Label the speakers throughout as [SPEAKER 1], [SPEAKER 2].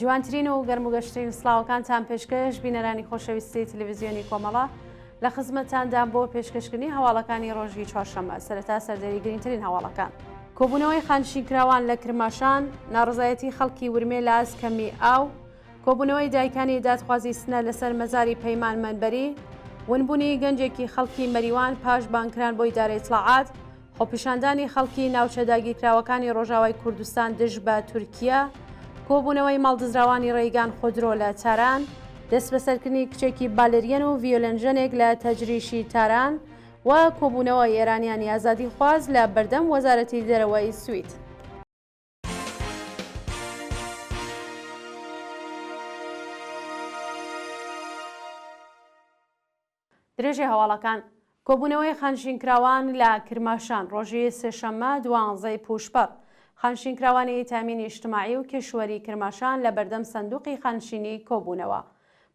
[SPEAKER 1] جوانترین و گەرموگەشترین سڵاوەکانتان پێشکەش بینەرانی خۆشەویستی تەلەڤیزیۆنی کۆمەڵە لە خزمەتتاندا بۆ پێشکەشکردنی هەواڵەکانی ڕۆژی چوارشەممە. سەرەتا سەردەری گرنگترین هەواڵەکان. کۆبوونەوەی خانشینکراوان لە کرماشان، ناڕزایەتی خەڵکی ورمێ لە ئاسکەمی ئاو، کۆبوونەوەی دایکانی دادخوازی سنە لەسەر مەزاری پەیمان منبەری، ونبوونی گەنجێکی خەڵکی مەریوان پاش بانکران بۆ ئیدارەی ئیتلاعات، خۆپیشاندانی خەڵکی ناوچە داگیرکراوەکانی ڕۆژاوای کوردستان دژ بە تورکیا، کۆبوونەوەی ماڵدزراوانی ڕێگان خودرۆ لە تاران، دەست بەسەرکردنی کچێکی بالێریەن و ڤیۆلەنژەنێک لە تەجریشی تاران و کۆبوونەوەی ئێرانیانی ئازادی خواز لە بەردەم وەزارەتی دەرەوەی سوید. درێژی هەواڵەکان. کۆبوونەوەی خانشینکراوان لە کرماشان ڕۆژی سێشەممە 12 پوشپەر. خانشینکراوانی تامینی اجتماعی و کێشوەری کرماشان لە بەردەم سندوقی خانشینی کۆبوونەوە.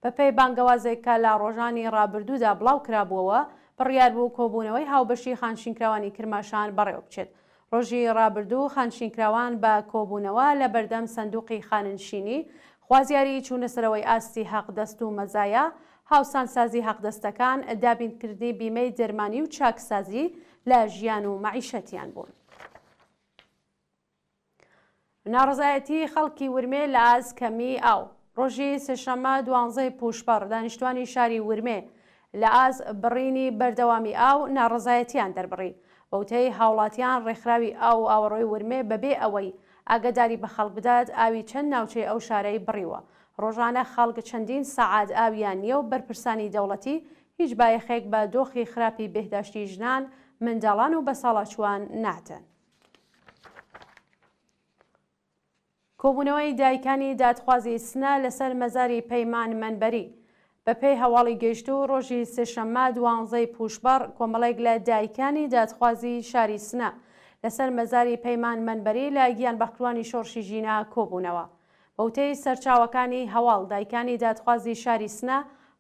[SPEAKER 1] بەپێی بانگەوازێکە لە ڕۆژانی ڕابردوودا بڵاو کرابووەوە بڕیار بوو کۆبوونەوەی هاوبەشی خانشینکراوانی کرماشان بەڕێوە بچێت. ڕۆژی ڕابردوو خانشینکراوان بە کۆبوونەوە لە بەردەم سندوقی خانشینی خوازیاری چوونەسەرەوەی ئاستی حەقدەست و مەزایە، هاوسانسازی حەقدەستەکان، دابینکردنی بیمەی دەرمانی و چاکسازی لە ژیان و مەعیشەتیان بوون. ناڕزایەتی خەڵکی ورمێ لە ئاسکەمی ئاو. ڕۆژی سێشەممە 12 پوشپەر دانیشتوانی شاری ورمێ لە ئاز بڕینی بەردەوامی ئاو ناڕزایەتیان دەربڕی. بەوتەی هاوڵاتیان ڕێکخراوی ئاو و ئاوەڕۆی ورمێ بەبێ ئەوەی ئاگداری بە خەڵک بدات ئاوی چەند ناوچەی ئەو شارەی بڕیوە. ڕۆژانە خەڵک چەندین سەعات ئاویان نییە و بەرپرسانی دەوڵەتی هیچ بایەخێک بە دۆخی خراپی بێهداشتی ژنان، منداڵان و بەساڵاچوان ناتەن. کۆبوونەوەی دایکانی دادخوازی سنە لەسەر مەزاری پەیمان منبەری. بەپێی هەواڵی گەیشتوو ڕۆژی سێشەممە 12 پوشپەر کۆمەڵێک لە دایکانی دادخوازی شاری سنە لەسەر مەزاری پەیمان منبەری لە گیان بەختوانی شۆڕشی ژینە کۆبوونەوە. بەوتەی سەرچاوەکانی هەواڵ دایکانی دادخوازی شاری سنە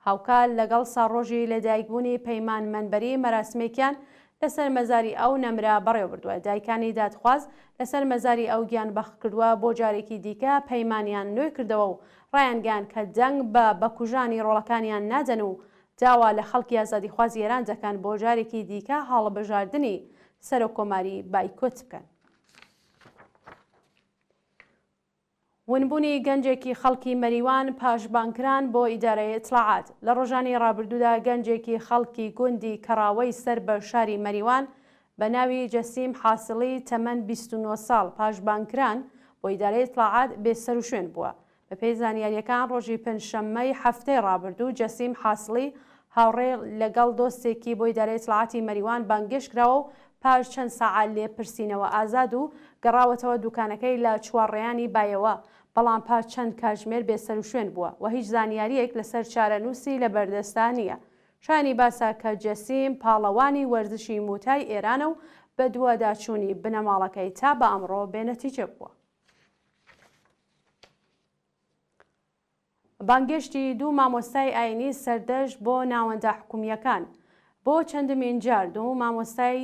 [SPEAKER 1] هاوکار لەگەڵ ساڕۆژی لەدایکبوونی پەیمان منبەری مەراسمێکیان لەسەر مەزاری ئەو نەمرا بەڕێوە بردووە. دایکانی دادخواز لەسەر مەزاری ئەو گیان بەخت کردووە بۆ جارێکی دیکە پەیمانیان نوێ کردەوە و ڕایانگەیان کە دەنگ بە کوژانی ڕۆڵەکانیان نادەن و داوا لە خەڵکی ئازادی خوازی ئێران دەکەن بۆ جارێکی دیکە هەڵبژاردننی سەرۆکۆماری بایکۆت بکەن. ونبوونی گەنجێکی خەڵکی مەریوان پاشبانکران بۆ ئیدارەی ئیتلاعات. لە ڕۆژانی ڕابردوودا گەنجێکی خەڵکی گوندی کەڕاوەی سەر بە شاری مەریوان بە ناوی جەسیم حاسڵی تەمەن 29 ساڵ پاشبانکران بۆ ئیدارەی ئیتلاعات بێسەر و شوێن بووە. بەپێی زانیاریەکان ڕۆژی پەنجشەممەی هەفتەی ڕابردوو جەسیم حاسڵی هاوڕێ لەگەڵ دۆستێکی بۆ ئیدارەی ئیتلاعاتی مەریوان بانگێشت کراوە و پاش چەند سەعات لێپرسینەوە ئازاد و گەڕاوەتەوە دوکانەکەی لە چوارڕێیانی بایەوە، بەڵام پاش چەند کاتژمێر بێسەر و شوێن بووە و هیچ زانیاریەک لەسەر چارەنووسی لە بەردەستا نییە. شانی باسا کە جەسیم پاڵەوانی وەرزشی موتای ئێرانە و بە دووەداچوونی بنەماڵەکەی تا بە ئەمڕۆ بێنەتیجە بووە. بانگێشتی دوو مامۆستای ئاینی سەردەشت بۆ ناوەندە حکوومیەکان. بۆ چەندمین جار دوو مامۆستای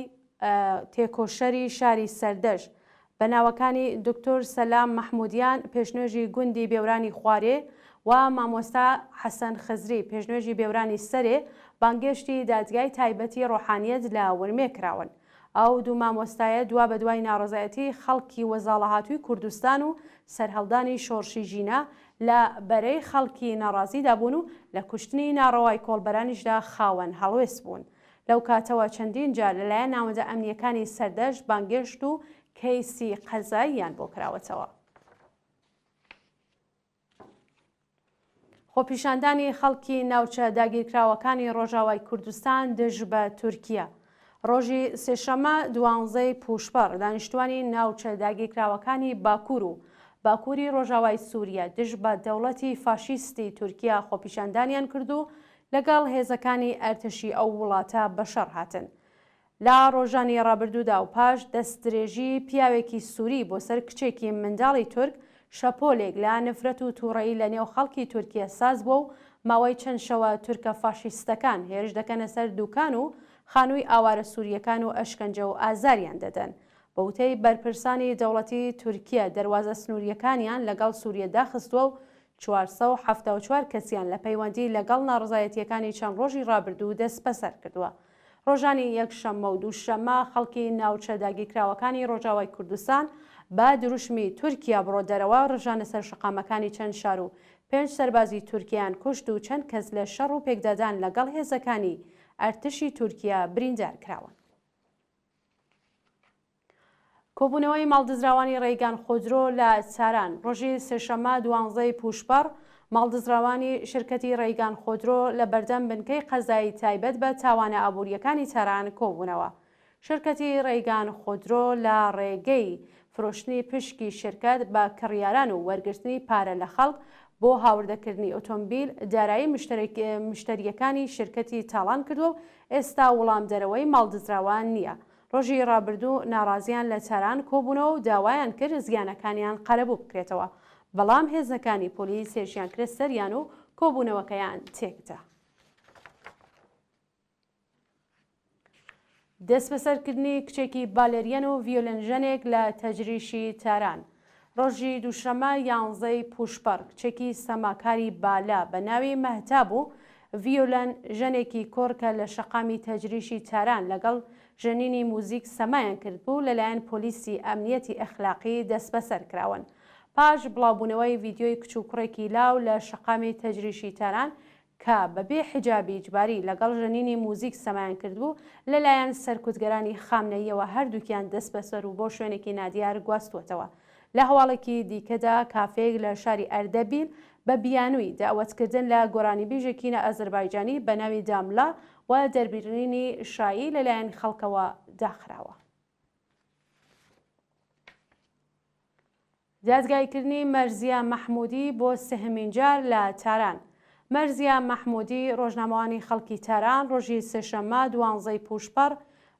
[SPEAKER 1] تێکۆشەری شاری سەردەشت بە ناوەکانی دکتۆر سەلام مەحمودیان پێشنوێژی گوندی بێورانی خوارێ و مامۆستا حەسەن خزری پێشنوێژی بێورانی سەرێ بانگێشتی دادگای تایبەتی ڕۆحانیەت لە ورمێ کراون. ئەو دوو مامۆستایە دوا بە دوای ناڕزایەتی خەڵکی وەزاڵە هاتووی کوردستان و سەرهەڵدانی شۆڕشی ژینە لە بەرەی خەڵکی ناڕازیدا بوون و لە کوشتنی ناڕەوای کۆڵبەرانیشدا خاوەن هەڵوێست بوون. لەو کاتەوە چەندین جار لەلایەن ناوەندە ئەمنیەکانی سەردەشت بانگێشت و کەیسی قەزاییان بۆ کراوەتەوە. خۆپیشاندانی خەڵکی ناوچە داگیرکراوەکانی ڕۆژاوای کوردستان دژ بە تورکیا. ڕۆژی سێشەممە 12 پوشپەر دانیشتوانی ناوچە داگیرکراوەکانی باکوور و باکووری ڕۆژاوای سووریا دژ بە دەوڵەتی فاشیستی تورکیا خۆپیشاندانیان کرد و لەگەڵ هێزەکانی ئەرتشی ئەو وڵاتە بەشەڕ هاتن. لە ڕۆژانی ڕابردوودا و پاش دەستدرێژی پیاوێکی سووری بۆ سەر کچێکی منداڵی تورک شەپۆلێک لە نفرەت و تووڕەیی لە نێو خەڵکی تورکیا ساز بووە و ماوەی چەند شەوە تورکە فاشیستەکان هێرش دەکەنە سەر دوکان و خانووی ئاوارە سووریەکان و ئەشکەنجە و ئازاریان دەدەن. بەوتەی بەرپرسانی دەوڵەتی تورکیا دەواازە سنووریەکانیان لەگەڵ سووریە داخستووە و 474 کەسیان لە پەیوەندی لەگەڵ ناڕزایەتیەکانی چەند ڕۆژی ڕابردوو دەست بەسەر کردووە. ڕۆژانی یەکشەممە و دووشەممە خەڵکی ناوچە داگیرکراوەکانی ڕۆژاوای کوردستان با دروشمی تورکیا بڕۆ دەرەوە ڕژانە سەر شقامەکانی چەند شار و 5 سەربازی تورکیان کوشت و چەند کەس لە شەڕ و پێکدادان لەگەڵ هێزەکانی ئەرتشی تورکیا بریندار کراون. کۆبوونەوەی ماڵدزراوانی ڕێگان خودرۆ لە چاران ڕۆژی سێشەممە 12 پوشپەڕ ماڵدزراوانی شرکەتی ڕێگان خودرۆ لە بەردەم بنکەی قەزایی تایبەت بە تاوانە ئابوووریەکانی چاران کۆبوونەوە. شرکەتی ڕێگان خودرۆ لە ڕێگەی فرۆشتنی پشکی شرکەت بە کڕیاران و وەرگرتنی پارە لە خەڵک بۆ هاوردەکردنی ئۆتۆمبیل دارایی مشتریەکانی شرکەتی تاڵان کردو و ئێستا وەڵام دەرەوەی ماڵدزراوان نییە. ڕۆژی ڕابردوو ناڕازیان لە چاران کۆبوونەوە و داوایان کرد زیانەکانیان قەرەبوو بکرێتەوە، بەڵام هێزەکانی پۆلیس هێرشیان کرد سەریان و کۆبوونەوەکەیان تێکدا. دەست بەسەرکردنی کچێکی بالێریەن و ڤیۆلەنژەنێک لە تەجریشی تاران ڕۆژی دووشەممە 11 پوشپەڕ کچێکی سەماکاری بالا بە ناوی مەهتاب و ڤیۆلەن ژەنێکی کۆڕکە لە شەقامی تەجریشی تاران لەگەڵ ژەنینی موزیک سەمایان کرد بوو لەلایەن پۆلیسی ئەمنیەتی ئەخلاقی دەست بەسەر کراون. پاش بڵاوبوونەوەی ڤیددیۆی کچ و کوڕێکی لاو لە شەقامی تەجریشی تاران کە بەبێ حیجابی جباری لەگەڵ ژەنینی موزیک سەمایان کردبوو لەلایەن سەرکوتگەرانی خامنەییەوە هەردووکیان دەست بەسەر و بۆ شوێنێکی نادیار گواستوەتەوە. لە هەواڵێکی دیکەدا کافەیەک لە شاری ئەردەبیل بە بیانووی داوەتکردن لە گۆرانیبیژێکی ئەزەربایجانی بە ناوی داملا و دەربڕینی شایی لەلایەن خەڵکەوە داخراوە. دادگایکردنی مەرزیە مەحموودی بۆ سێهەمین جار لە تاران. مەرزیە مەحموودی ڕۆژنامەوانی خەڵکی تاران ڕۆژی سێشەممە 12 پوشپەڕ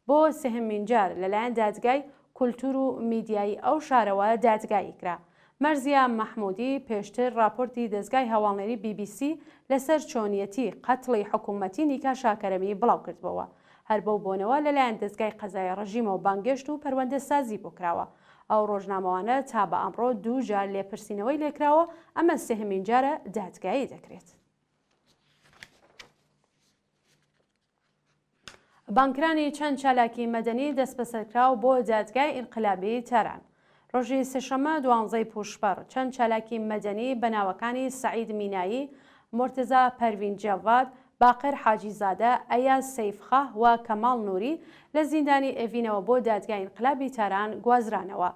[SPEAKER 1] بۆ سێهەمین جار لەلایەن دادگای کولتور و میدیایی ئەو شارەوە دادگایی کرا. مەرزیە مەحموودی پێشتر راپۆرتی دەستگای هەواڵێری BBC لەسەر چۆنیەتی قەتڵی حکوومەتی نیکا شاکەرەمی بڵاو کردبەوە. هەر بەو بۆنەوە لەلایەن دەستگای قەزای ڕژیمە و بانگێشت و پەروەندە سازی بۆ کراوە. ئەو ڕۆژنامەوانە تا بە ئەمڕۆ 2 جار لێپرسینەوەی لێکراوە، ئەمە سێهەمین جارە دادگایی دەکرێت. بانکرانی چەند چالاکی مەدەنی دەست بەسەرکراو بۆ دادگای ئینقلابی تاران. ڕۆژی سێشەممە 12 پوشپەڕ چەند چالاکی مەدەنی بەناوەکانی سەعید مینایی، مرتزا پەروین جەڤاد، باقر حاجیزادە، ئەیاز سەیفخاه و کەماڵ نووری لە زیندانی ئێڤینەوە بۆ دادگای ئینقلابی تاران گوازرانەوە.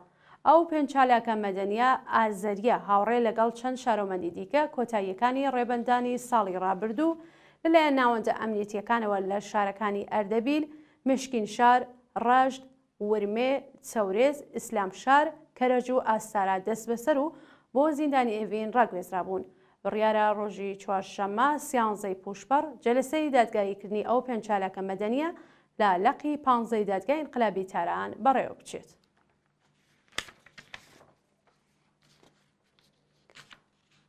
[SPEAKER 1] ئەو 5 چالاکە مەدەنیە ئازەریە هاوڕێ لەگەڵ چەند شارۆمەندی دیکە کۆتاییەکانی ڕێبەندانی ساڵی ڕابردوو لەلایەن ناوەندە ئەمنیەتیەکانەوە لە شارەکانی ئەردەبیل، مشکین شار، ڕەشت، ورمێ، چەورێز، ئیسلام شار، کەرەج و ئاستارا دەست بەسەر و بۆ زیندانی ئێڤین ڕاگوێزرابوون. بڕیارە ڕۆژی چوارشەممە 13 پوشپەڕ جەلسەی دادگاییکردنی ئەو 5 چالاکە مەدەنیە لە لەقی 15 دادگای ئینقلابی تاران بەڕێوە بچێت.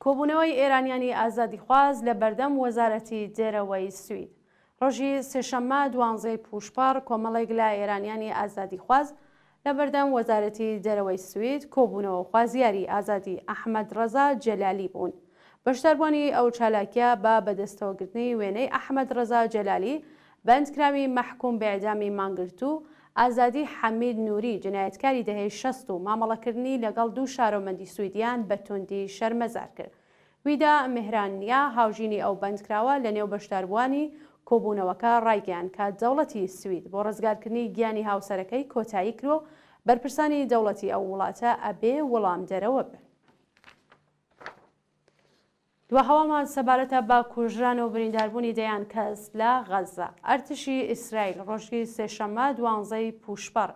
[SPEAKER 1] کۆبوونەوەی ئێرانیانی ئازادیخواز لە بەردەم وەزارەتی دێرەوەی سوید. ڕۆژی سێشەممە 12 پوشپەڕ کۆمەڵێک لە ئێرانیانی ئازادیخواز لە بەردەم وەزارەتی دەرەوەی سوید کۆبوونەوە خوازیاری ئازادی ئەحمەد ڕەزا جەلالی بوون. بەشداربوونی ئەو چالاکیە بە بەدەستەوەگرتنی وێنەی ئەحمەد ڕەزا جەلالی، بەندکراوی مەحکوم بە ئیعدامی مانگرت و ئازادی حەمید نووری جنایەتکاری دەهەی 60 و مامەڵەکردنی لەگەڵ 2 شارۆمەندی سویدیان بە توندی شەرمەزار کرد. ویدا میهرانیا هاوژینی ئەو بەندکراوە لە نێو بەشداربووانی کۆبوونەوەکە ڕایگەیان کە دەوڵەتی سوید بۆ ڕزگارکردنی گیانی هاوسەرەکەی کۆتایی کرۆ بەرپرسانی دەوڵەتی ئەو وڵاتە ئەبێ وەڵام دەرەوە بن. دوا هەواڵمان سەبارەتە بە کوژران و برینداربوونی دەیان کەس لە غەزە. ئەرتشی ئیسرائیل ڕۆژی سێشەممە 12 پوشپەڕ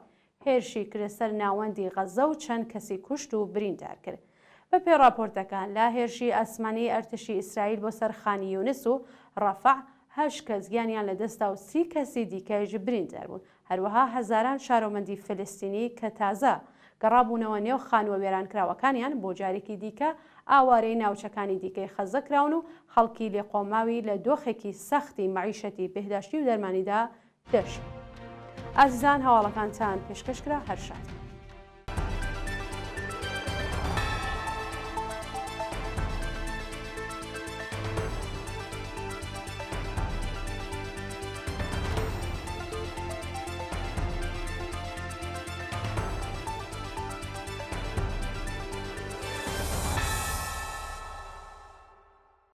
[SPEAKER 1] هێرشی کرد سەر ناوەندی غەزە و چەند کەسی کوشت و بریندار کرد. بە پێی راپۆرتەکان لە هێرشی ئەسمانی ئەرتشی ئیسرائیل بۆ سەر خانی یونس و ڕەفع 8 کەس گیانیان لە دەستا و 30 کەسی دیکەش بریندار بوون. هەروەها هەزاران شارۆمەندی فلستینی کە تازە گەڕابوونەوە نێو خانوە وێرانکراوەکانیان بۆ جارێکی دیکە ئاوارەی ناوچەکانی دیکەی خەزە کراون و خەڵکی لێقۆماوی لە دۆخێکی سەختی مەعیشەتی بەهداشتی و دەرمانیدا دەشت. ئازیزان هەواڵەکانتان پێشکەشکرا هەر شاد.